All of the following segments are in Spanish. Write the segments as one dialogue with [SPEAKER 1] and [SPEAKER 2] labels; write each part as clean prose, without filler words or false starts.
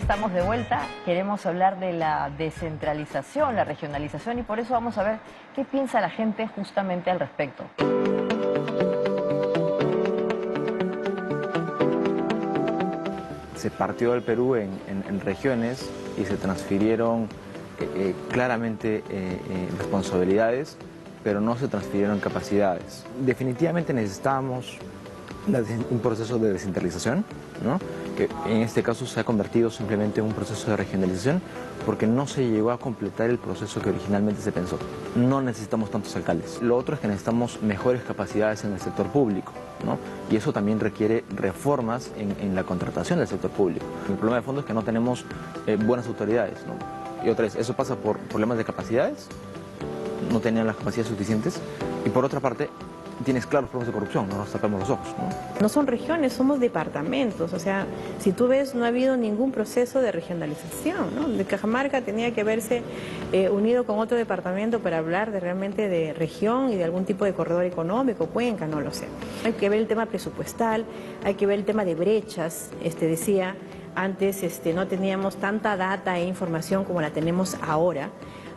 [SPEAKER 1] estamos de vuelta. Queremos hablar de la descentralización, la regionalización, y por eso vamos a ver qué piensa la gente justamente al respecto.
[SPEAKER 2] Se partió el Perú en regiones y se transfirieron claramente responsabilidades, pero no se transfirieron capacidades. Definitivamente necesitábamos un proceso de descentralización, ¿no? Que en este caso se ha convertido simplemente en un proceso de regionalización porque no se llegó a completar el proceso que originalmente se pensó. No necesitamos tantos alcaldes. Lo otro es que necesitamos mejores capacidades en el sector público, ¿no? Y eso también requiere reformas en la contratación del sector público. El problema de fondo es que no tenemos buenas autoridades, ¿no? Y otra vez, eso pasa por problemas de capacidades, no tenían las capacidades suficientes, y por otra parte, tienes claros problemas de corrupción, no nos tapemos los ojos, ¿no?
[SPEAKER 3] No son regiones, somos departamentos. O sea, si tú ves, no ha habido ningún proceso de regionalización, ¿no? De Cajamarca tenía que verse unido con otro departamento para hablar realmente de región y de algún tipo de corredor económico, Cuenca, no lo sé. Hay que ver el tema presupuestal, hay que ver el tema de brechas. Decía, antes no teníamos tanta data e información como la tenemos ahora.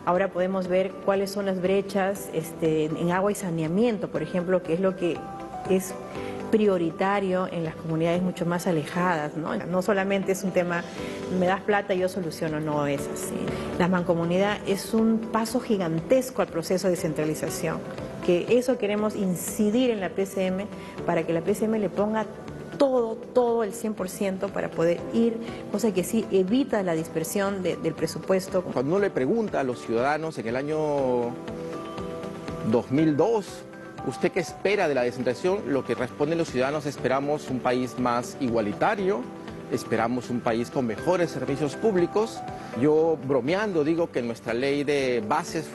[SPEAKER 3] Ahora podemos ver cuáles son las brechas en agua y saneamiento, por ejemplo, que es lo que es prioritario en las comunidades mucho más alejadas, ¿no? No solamente es un tema, me das plata y yo soluciono, no es así. La mancomunidad es un paso gigantesco al proceso de descentralización, que eso queremos incidir en la PCM para que la PCM le ponga todo el 100% para poder ir, cosa que sí evita la dispersión del presupuesto.
[SPEAKER 4] Cuando uno le pregunta a los ciudadanos en el año 2002, ¿usted qué espera de la descentralización? Lo que responden los ciudadanos: esperamos un país más igualitario, esperamos un país con mejores servicios públicos. Yo, bromeando, digo que nuestra ley de bases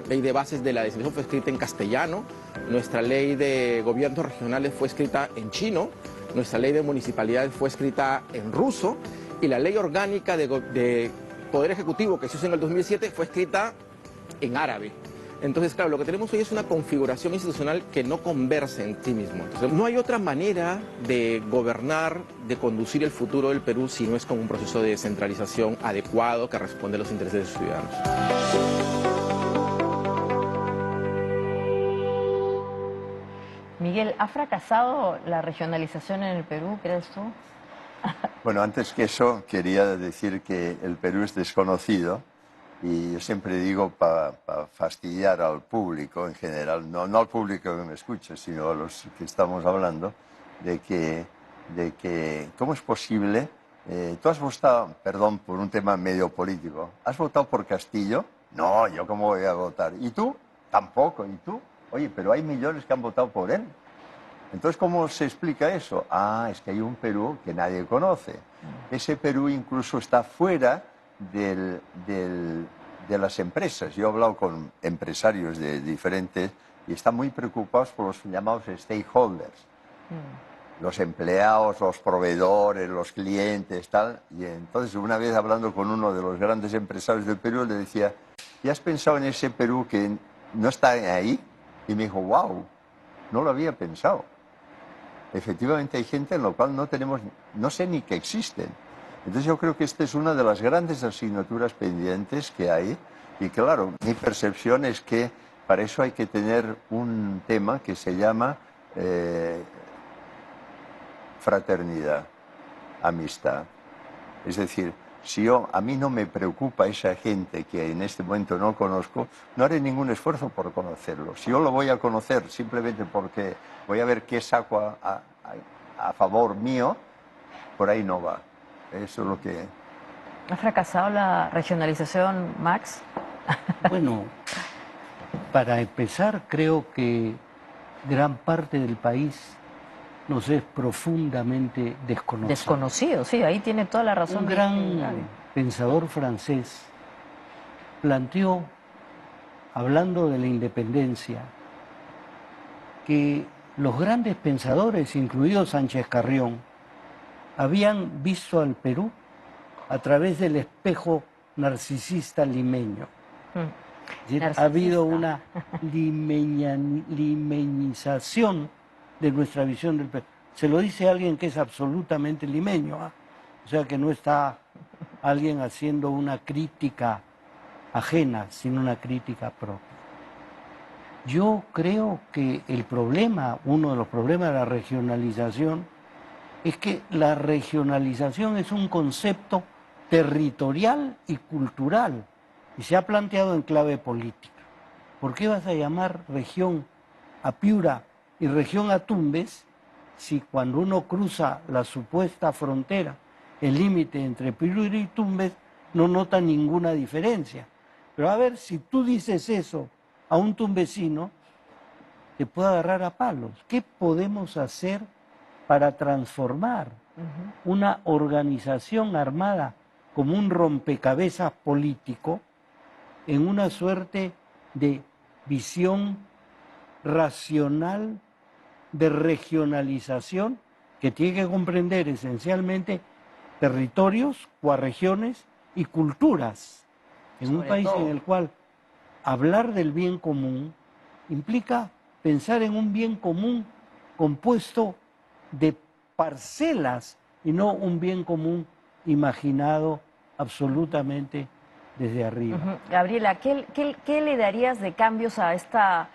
[SPEAKER 4] ley de bases de la descentralización fue escrita en castellano, nuestra ley de gobiernos regionales fue escrita en chino, nuestra ley de municipalidades fue escrita en ruso, y la ley orgánica de Poder Ejecutivo que se hizo en el 2007 fue escrita en árabe. Entonces, claro, lo que tenemos hoy es una configuración institucional que no conversa en sí mismo. Entonces, no hay otra manera de gobernar, de conducir el futuro del Perú si no es con un proceso de descentralización adecuado que responde a los intereses de sus ciudadanos.
[SPEAKER 1] Miguel, ¿ha fracasado la regionalización en el Perú, crees tú?
[SPEAKER 5] Bueno, antes que eso, quería decir que el Perú es desconocido, y yo siempre digo, para fastidiar al público en general, no al público que me escucha, sino a los que estamos hablando, de que ¿cómo es posible? Tú has votado, perdón por un tema medio político, ¿has votado por Castillo? No, ¿yo cómo voy a votar? ¿Y tú? Tampoco. ¿Y tú? Oye, pero hay millones que han votado por él. Entonces, ¿cómo se explica eso? Ah, es que hay un Perú que nadie conoce. Ese Perú incluso está fuera de las empresas. Yo he hablado con empresarios de diferentes y están muy preocupados por los llamados stakeholders. Los empleados, los proveedores, los clientes, tal. Y entonces, una vez hablando con uno de los grandes empresarios del Perú, le decía: ¿y has pensado en ese Perú que no está ahí? Y me dijo: wow, no lo había pensado. Efectivamente hay gente en la cual no sé ni que existen. Entonces yo creo que esta es una de las grandes asignaturas pendientes que hay. Y claro, mi percepción es que para eso hay que tener un tema que se llama fraternidad, amistad. Es decir, si a mí no me preocupa esa gente que en este momento no conozco, no haré ningún esfuerzo por conocerlo. Si yo lo voy a conocer simplemente porque voy a ver qué saco a favor mío, por ahí no va. Eso es lo que...
[SPEAKER 1] ¿Ha fracasado la regionalización, Max?
[SPEAKER 6] Bueno, para empezar, creo que gran parte del país nos es profundamente desconocido.
[SPEAKER 1] Desconocido, sí, ahí tiene toda la razón.
[SPEAKER 6] Un gran pensador francés planteó, hablando de la independencia, que los grandes pensadores, incluido Sánchez Carrión, habían visto al Perú a través del espejo narcisista limeño. Es decir, ha habido una limeñización de nuestra visión del Perú. Se lo dice alguien que es absolutamente limeño, ¿eh? O sea que no está alguien haciendo una crítica ajena, sino una crítica propia. Yo creo que uno de los problemas de la regionalización, es que la regionalización es un concepto territorial y cultural, y se ha planteado en clave política. ¿Por qué vas a llamar región a Piura y región a Tumbes si cuando uno cruza la supuesta frontera, el límite entre Piura y Tumbes, no nota ninguna diferencia? Pero a ver, si tú dices eso a un tumbesino, te puede agarrar a palos. ¿Qué podemos hacer para transformar una organización armada como un rompecabezas político en una suerte de visión racional de regionalización que tiene que comprender esencialmente territorios, cuarregiones y culturas? En un país en el cual hablar del bien común implica pensar en un bien común compuesto de parcelas y no un bien común imaginado absolutamente desde arriba.
[SPEAKER 1] Gabriela, ¿qué le darías de cambios a esta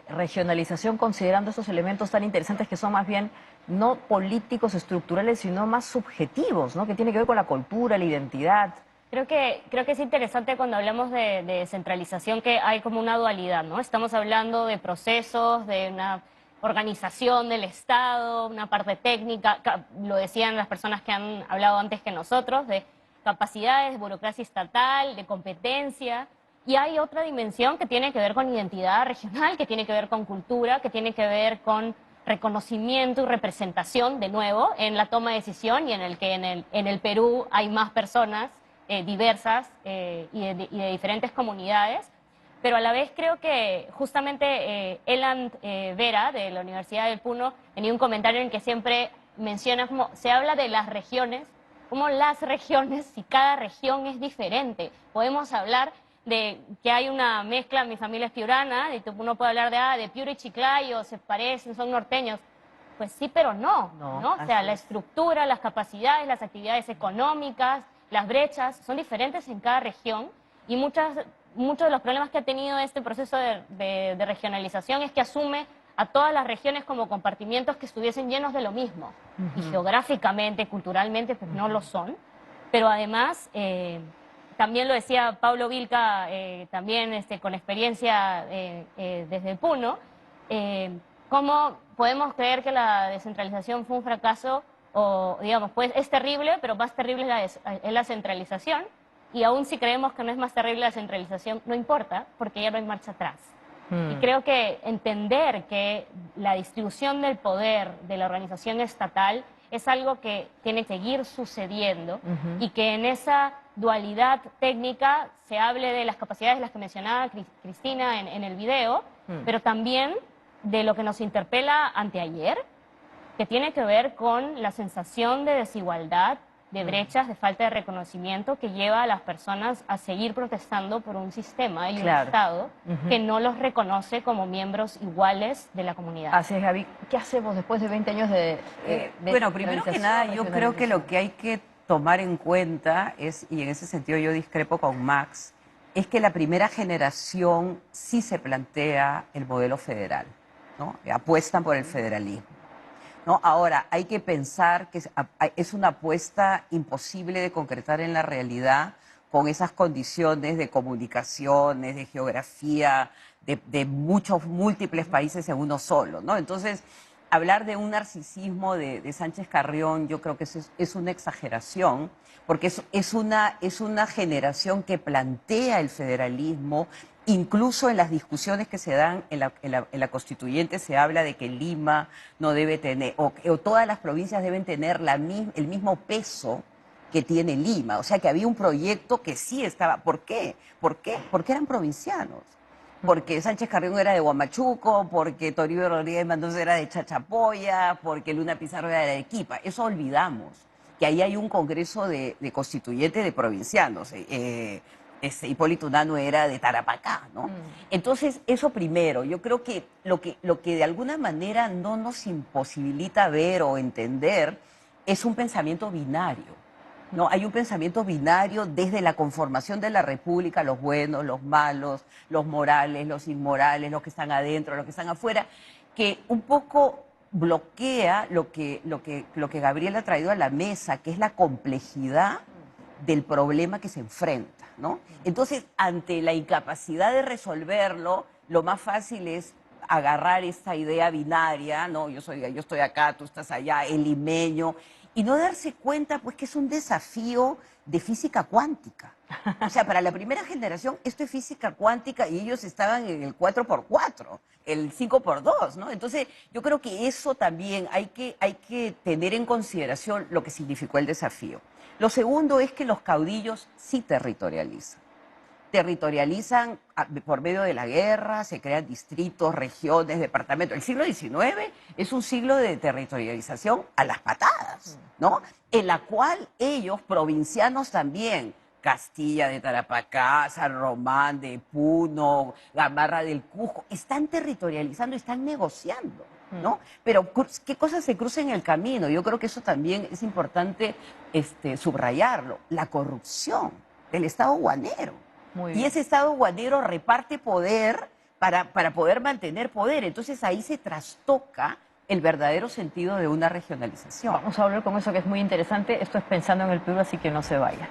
[SPEAKER 1] regionalización considerando estos elementos tan interesantes que son más bien no políticos, estructurales, sino más subjetivos, ¿no? Que tiene que ver con la cultura, la identidad?
[SPEAKER 7] Creo que es interesante cuando hablamos de descentralización que hay como una dualidad, ¿no? Estamos hablando de procesos, de una organización del Estado, una parte técnica, lo decían las personas que han hablado antes que nosotros, de capacidades, burocracia estatal, de competencia, y hay otra dimensión que tiene que ver con identidad regional, que tiene que ver con cultura, que tiene que ver con reconocimiento y representación, de nuevo, en la toma de decisión y en el que en el Perú hay más personas diversas y de diferentes comunidades, pero a la vez creo que justamente Eland Vera, de la Universidad del Puno, tenía un comentario en que siempre menciona como se habla de las regiones, como las regiones, si cada región es diferente. Podemos hablar de que hay una mezcla, mi familia es piurana, y uno puede hablar de Piura y Chiclayo, se parecen, son norteños. Pues sí, pero no. O sea, la estructura, las capacidades, las actividades económicas, las brechas son diferentes en cada región, y muchos de los problemas que ha tenido este proceso de regionalización es que asume a todas las regiones como compartimientos que estuviesen llenos de lo mismo. Y geográficamente, culturalmente, pues no lo son. Pero además, también lo decía Pablo Vilca, también con experiencia desde el Puno, ¿cómo podemos creer que la descentralización fue un fracaso? O, digamos, pues es terrible, pero más terrible es la centralización. Y aún si creemos que no es más terrible la centralización, no importa, porque ya no hay marcha atrás. Y creo que entender que la distribución del poder de la organización estatal es algo que tiene que seguir sucediendo, y que en esa dualidad técnica se hable de las capacidades de las que mencionaba Cristina en el video, pero también de lo que nos interpela anteayer, que tiene que ver con la sensación de desigualdad, de brechas, de falta de reconocimiento que lleva a las personas a seguir protestando por un sistema y un Estado que no los reconoce como miembros iguales de la comunidad.
[SPEAKER 1] Así es, Gaby. ¿Qué hacemos después de 20 años de
[SPEAKER 8] bueno, primero que nada, yo creo que lo que hay que tomar en cuenta es, y en ese sentido yo discrepo con Max, es que la primera generación sí se plantea el modelo federal, ¿no? Apuestan por el federalismo. ¿No? Ahora, hay que pensar que es una apuesta imposible de concretar en la realidad con esas condiciones de comunicaciones, de geografía, de muchos múltiples países en uno solo, ¿no? Entonces, hablar de un narcisismo de Sánchez Carrión, yo creo que es una exageración, porque es una generación que plantea el federalismo. Incluso en las discusiones que se dan en la constituyente se habla de que Lima no debe tener, o todas las provincias deben tener el mismo peso que tiene Lima. O sea que había un proyecto que sí estaba. ¿Por qué? Porque eran provincianos. Porque Sánchez Carrión era de Huamachuco, porque Toribio Rodríguez Mendoza era de Chachapoya, porque Luna Pizarro era de Arequipa. Eso olvidamos, que ahí hay un congreso de constituyentes de provincianos. Hipólito Unanue era de Tarapacá, ¿no? Entonces, eso primero, yo creo que lo que de alguna manera no nos imposibilita ver o entender es un pensamiento binario, ¿no? Hay un pensamiento binario desde la conformación de la República, los buenos, los malos, los morales, los inmorales, los que están adentro, los que están afuera, que un poco bloquea lo que Gabriel ha traído a la mesa, que es la complejidad del problema que se enfrenta, ¿no? Entonces, ante la incapacidad de resolverlo, lo más fácil es agarrar esta idea binaria, ¿no? Yo estoy acá, tú estás allá, el limeño, y no darse cuenta, pues, que es un desafío de física cuántica. O sea, para la primera generación esto es física cuántica y ellos estaban en el 4x4, el 5x2, ¿no? Entonces, yo creo que eso también hay que tener en consideración lo que significó el desafío. Lo segundo es que los caudillos sí territorializan. Territorializan por medio de la guerra, se crean distritos, regiones, departamentos. El siglo XIX es un siglo de territorialización a las patadas, ¿no? En la cual ellos, provincianos también, Castilla de Tarapacá, San Román de Puno, Gamarra del Cusco, están territorializando, están negociando, ¿no? Pero ¿qué cosas se cruzan en el camino? Yo creo que eso también es importante subrayarlo. La corrupción del Estado guanero. Y ese Estado guanero reparte poder para poder mantener poder. Entonces ahí se trastoca el verdadero sentido de una regionalización.
[SPEAKER 1] Vamos a hablar con eso que es muy interesante. Esto es Pensando en el Perú, así que no se vaya.